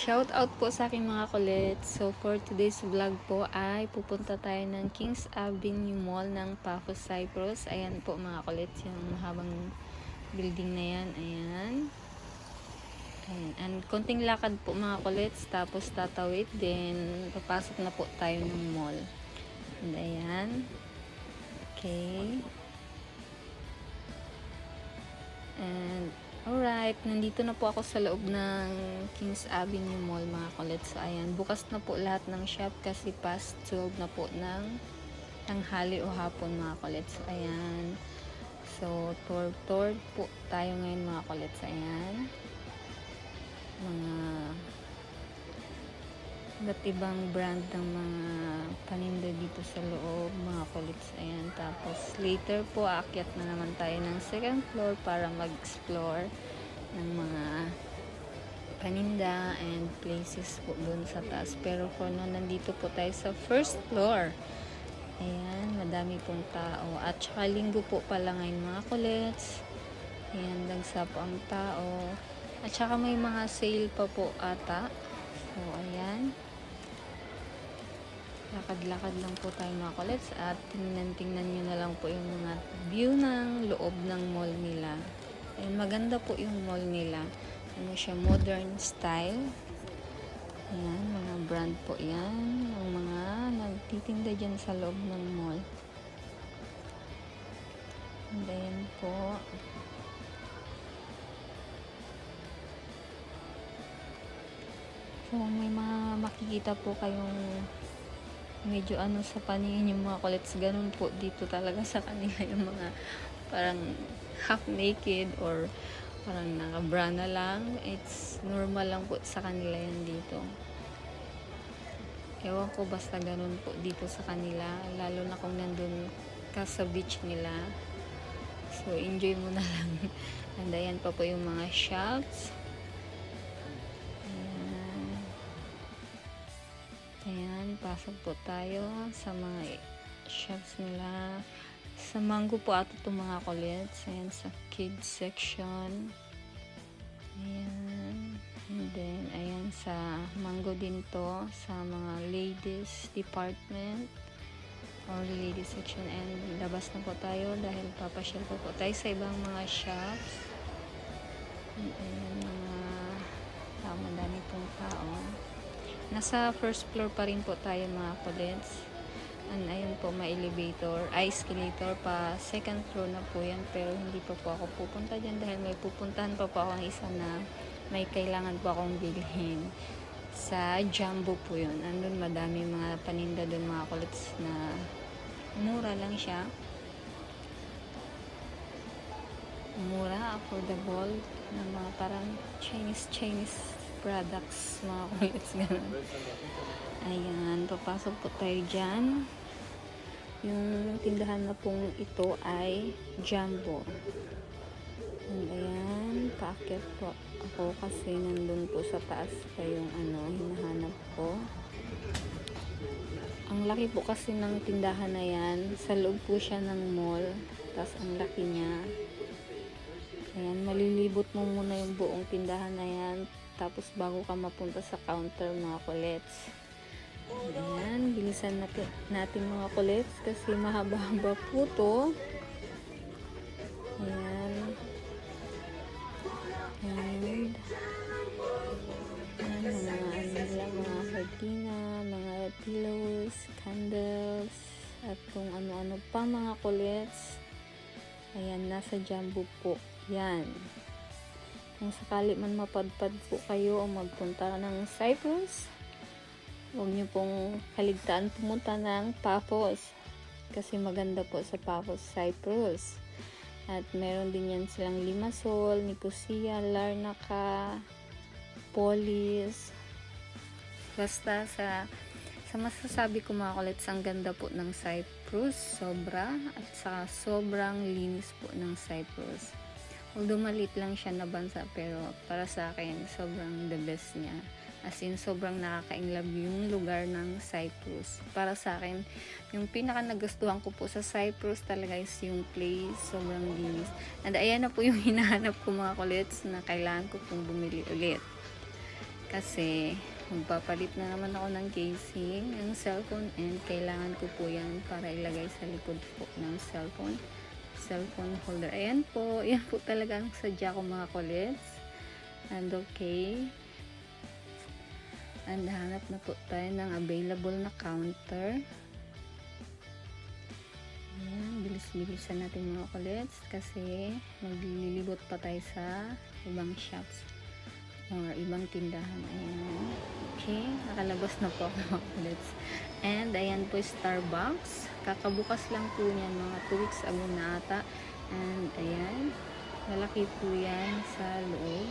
Shout out po sa aking mga kulit. So for today's vlog po ay pupunta tayo ng Kings Avenue Mall ng Paphos, Cyprus. Ayan po mga kulit, yung mahabang building na yan. Ayan. Ayan. And konting lakad po mga kulit, tapos tatawid. Then papasok na po tayo ng mall. And ayan. Okay. And alright, nandito na po ako sa loob ng Kings Avenue Mall mga kulit. So ayan, bukas na po lahat ng shop kasi past 12 na po ng tanghali o hapon mga kulit. So ayan. So tour po tayo ngayon mga kulit. So ayan. Mga iba't ibang brand ng mga paninda dito sa loob mga kulits. Ayan, tapos later po aakyat na naman tayo ng second floor para mag-explore ng mga paninda and places po dun sa taas. Pero for now, nandito po tayo sa first floor. Ayan, madami pong tao. At saka linggo po pala ngayon mga kulits. Ayan, dagsa po ang tao. At saka may mga sale pa po ata. So, ayan. Lakad-lakad lang po tayo mga kulits at tingnan nyo na lang po yung mga view ng loob ng mall nila. And maganda po yung mall nila. Ano siya, modern style. Ayan, mga brand po yan. Ang mga nagtitinda dyan sa loob ng mall. And ayan po. So, may mga makikita po kayong medyo ano sa paningin yung mga kulits, ganun po dito talaga sa kanila yung mga parang half naked or parang nakabra na lang. It's normal lang po sa kanila yan dito. Ewan ko, basta ganun po dito sa kanila, lalo na kung nandun ka sa beach nila. So enjoy mo na lang. And ayan pa po yung mga shops. Ayan, pasok po tayo sa mga shops nila. Sa Mango po ato itong mga kulits. Ayan, sa kids section. Ayan. And then, ayan, sa Mango din to. Sa mga ladies department. Or ladies section. And labas na po tayo dahil papasyal po tayo sa ibang mga shops. And ayan, mga tao, madami pong tao. Nasa first floor pa rin po tayo mga kulits. And ayun po, may elevator, escalator pa. Second floor na po yan. Pero hindi pa po ako pupunta dyan dahil may pupuntahan pa po ako ang isa na may kailangan po akong bilhin. Sa Jumbo po yun. Andun madami mga paninda dun mga kulits na mura lang siya. Mura, affordable na mga parang Chinese products, mga kulits, gano'n. Ayan, papasok po tayo dyan. Yung tindahan na pong ito ay Jumbo. And ayan, paakyat po ako kasi nandun po sa taas pa yung hinahanap ko. Ang laki po kasi ng tindahan na yan. Sa loob po siya ng mall. Tapos ang laki niya. Ayan, malilibot mo muna yung buong tindahan na yan. Tapos bago ka mapunta sa counter mga kulits. Ayan, bilisan natin mga kulits kasi mahaba-haba po to. Ayan. And ayan, mga cortina, mga pillows, candles, at kung ano-ano pa mga kulits. Ayan, nasa Jumbo po. Yan. Kung sakali man mapadpad po kayo o magpunta ng Cyprus, huwag nyo pong kaligtaan pumunta ng Paphos. Kasi maganda po sa Paphos, Cyprus. At meron din yan silang Limassol, Nicosia, Larnaca, Polis. Basta sa masasabi ko mga kulits, ang ganda po ng Cyprus. Sobra. At sa sobrang linis po ng Cyprus. Although maliit lang siya na bansa, pero para sa akin, sobrang the best niya. As in, sobrang nakaka-inlove yung lugar ng Cyprus. Para sa akin, yung pinaka nagustuhan ko po sa Cyprus talaga is yung place, sobrang linis. And ayan na po yung hinahanap ko mga kulits na kailangan ko pong bumili ulit. Kasi magpapalit na naman ako ng casing ng cellphone, and kailangan ko po yan para ilagay sa likod po ng cellphone holder. Ayan po, yan po talaga ang sadya ko mga kulits. And okay, and hanap na po tayo ng available na counter. Ayan, bilis-bilisan natin mga kulits kasi maglilibot pa tayo sa ibang shops or ibang tindahan. Ayan, okay, nakalabas na po ako mga kulits. And ayan po, Starbucks, kakabukas lang po niyan, mga 2 weeks ago na ata. And ayan, malaki po yan sa loob,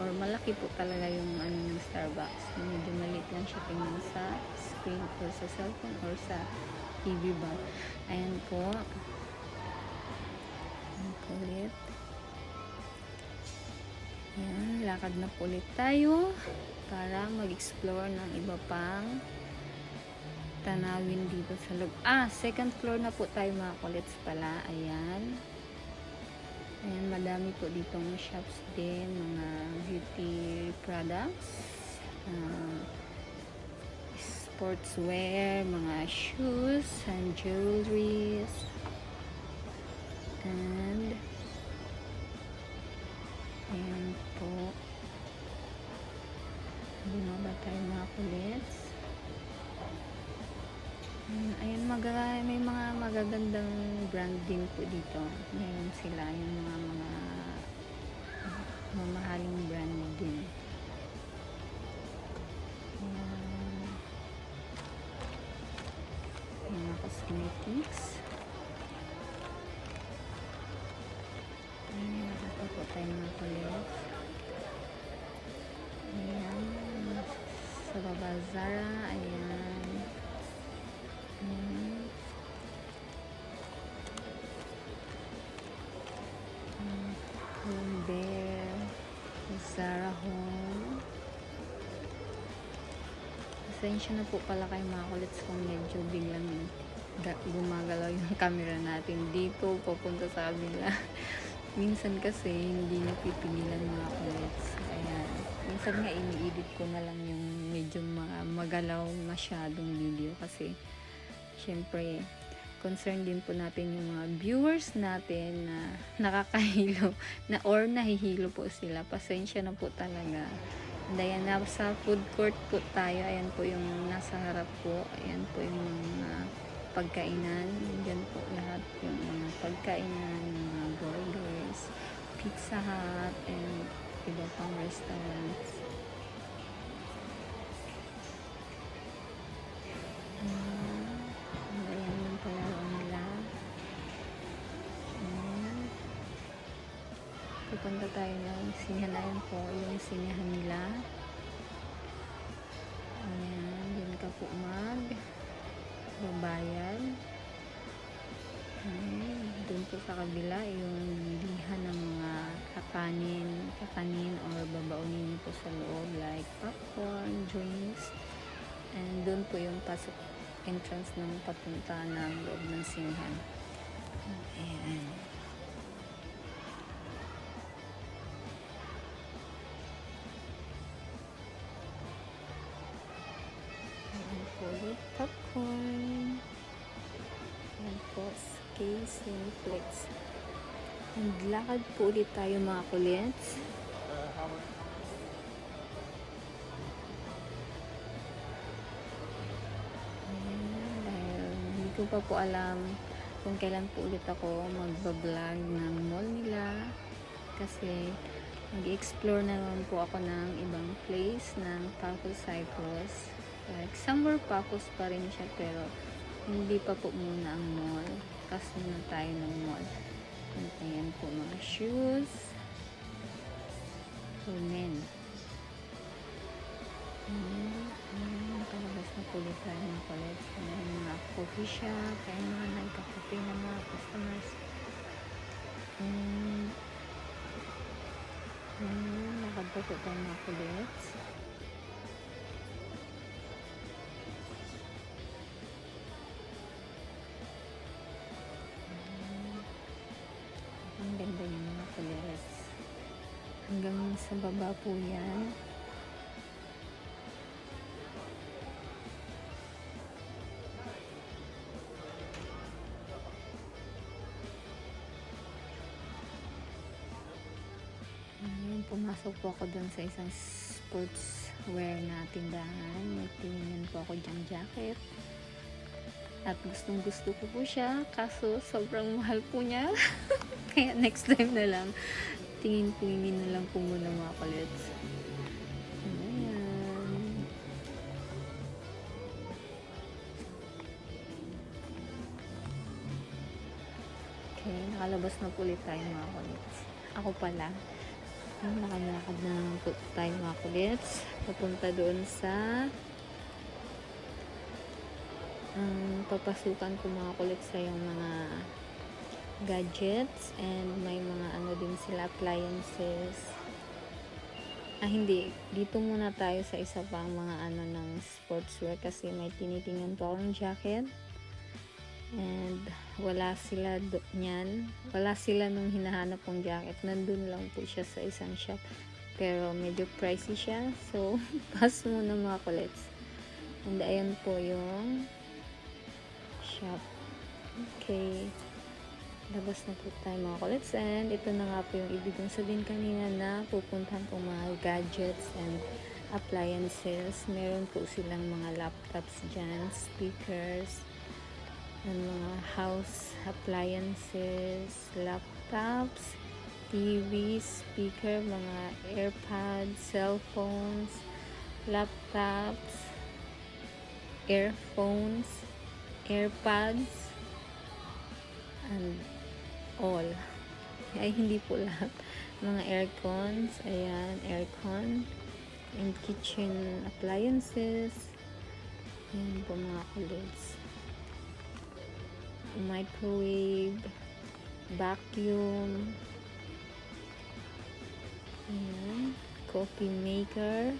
or malaki po talaga yung ano ng Starbucks. Medyo maliit lang siya tingnan sa screen or sa cellphone or sa TV ba. Ayan po, ang kulit. Ayan, lakad na po ulit tayo para mag-explore ng iba pang tanawin dito sa loob. Second floor na po tayo mga kulits pala. Ayan, ayan, madami po ditong shops din, mga beauty products, sportswear, mga shoes and jewelries, and ayan po, binaba tayo mga kulits. Ayan, may mga magagandang brand din po dito. Meron sila yung mga mamahaling brand din. Ayan, mga cosmetics. Ayan, nakita po tayo mga kulits. Ayan, sa baba Zara. Ayan, Home Bear, Zara Home. Pasensya na po pala kayo mga kulits kung medyo biglang gumagalaw yung camera natin dito papunta sa kabila. Minsan kasi hindi napipigilan mga kulits. Ayan, minsan nga ini-edit ko na lang yung medyo magalaw masyadong video kasi syempre concern din po natin yung mga viewers natin na nakakahilo na or nahihilo po sila. Pasensya na po talaga. And ayan, nasa food court po tayo. Ayan po yung nasa harap po. Ayan po yung mga pagkainan. Diyan po lahat yung mga pagkainan, mga burgers, Pizza Hut, and iba pang restaurants. Pupunta tayo ng sinyahan po, yung sinyahan nila. Ayan, yun ka po babayad. Ayan, dun po sa kabila yung bilihan ng mga kakanin or babaunin po sa loob like popcorn, drinks. And dun po yung pasok entrance ng papunta ng loob ng sinyahan. Ayan. Popcorn. Ayan po, Simplex. And lakad po ulit tayo mga kulits. Dahil hindi ko pa po alam kung kailan po ulit ako magbablog ng mall nila. Kasi mag-explore naman po ako ng ibang place ng Paco Cyprus. Like, somewhere Pacos pa rin siya pero hindi pa po muna ang mall. Kasi na tayo ng mall. And ayan po mga shoes for men. Nakalabas na po ulit tayo mga kulits. Mga coffee shop. Kaya mga nagka-coffee ng mga customers. Nakadto po tayo mga kulits. Ang ganda yung mga kulits. Hanggang sa baba po yan. Pumasok po ako dun sa isang sportswear na tindahan. May tinignan po ako dyang jacket. At gustong gusto ko po siya. Kaso sobrang mahal po niya. Kaya next time na lang. Tingin na lang po muna mga kulits. Ayan. Okay, nakalabas na po ulit tayo mga kulits. Ako pala. Nakalakad na naman po tayo mga kulits. Papunta doon sa papasukan ko mga kulits sa yung mga gadgets and may mga ano din sila appliances. Hindi. Dito muna tayo sa isa pang mga ano ng sportswear kasi may tinitingnan po akong jacket. And wala sila niyan. Wala sila nung hinahanap kong jacket. Nandun lang po siya sa isang shop. Pero medyo pricey siya. So, pass muna mga kulits. And ayan po yung shop. Okay. Labas na po tayo mga kulits. And ito na nga po yung ibig kong sabihin kanina na pupuntahan kong mga gadgets and appliances. Meron po silang mga laptops dyan, speakers, and mga house appliances, laptops, TV, speaker, mga AirPods, cellphones, laptops, earphones, AirPods, and all. Ay, hindi po lahat. Mga aircons, ayan, aircon, and kitchen appliances, ayan po mga kulits. Microwave, vacuum, ayan, coffee maker,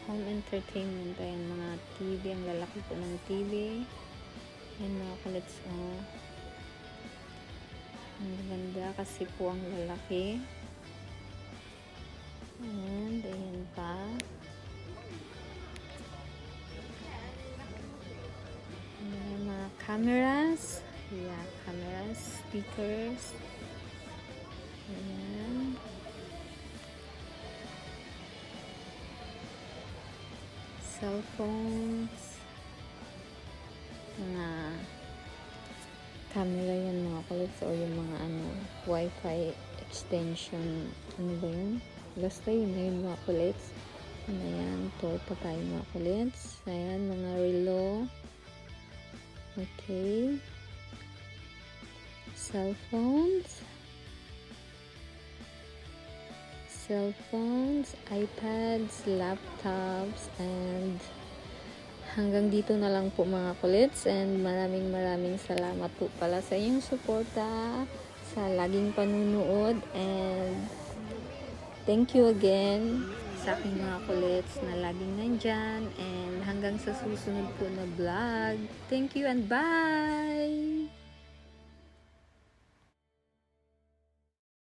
home entertainment, ayan mga TV, ang lalaki po ng TV, ayan mga kulits, oh, ang ganda kasi po ang lalaki, and ayan pa. Cameras, yeah, cameras, speakers, ayan, cell phones, mga camera yan mga kulits, o yung mga ano, wifi extension, ano ba yun? Basta yun na yun mga kulits. Ayan, tour pa tayo mga kulits. Ayan, mga relo. Okay. Cell phones, iPads, laptops, and hanggang dito na lang po mga kulits, and maraming salamat po pala sa inyong suporta, sa laging panunood, and thank you again sa aking mga kulits na laging nandyan, and hanggang sa susunod po na vlog. Thank you and bye!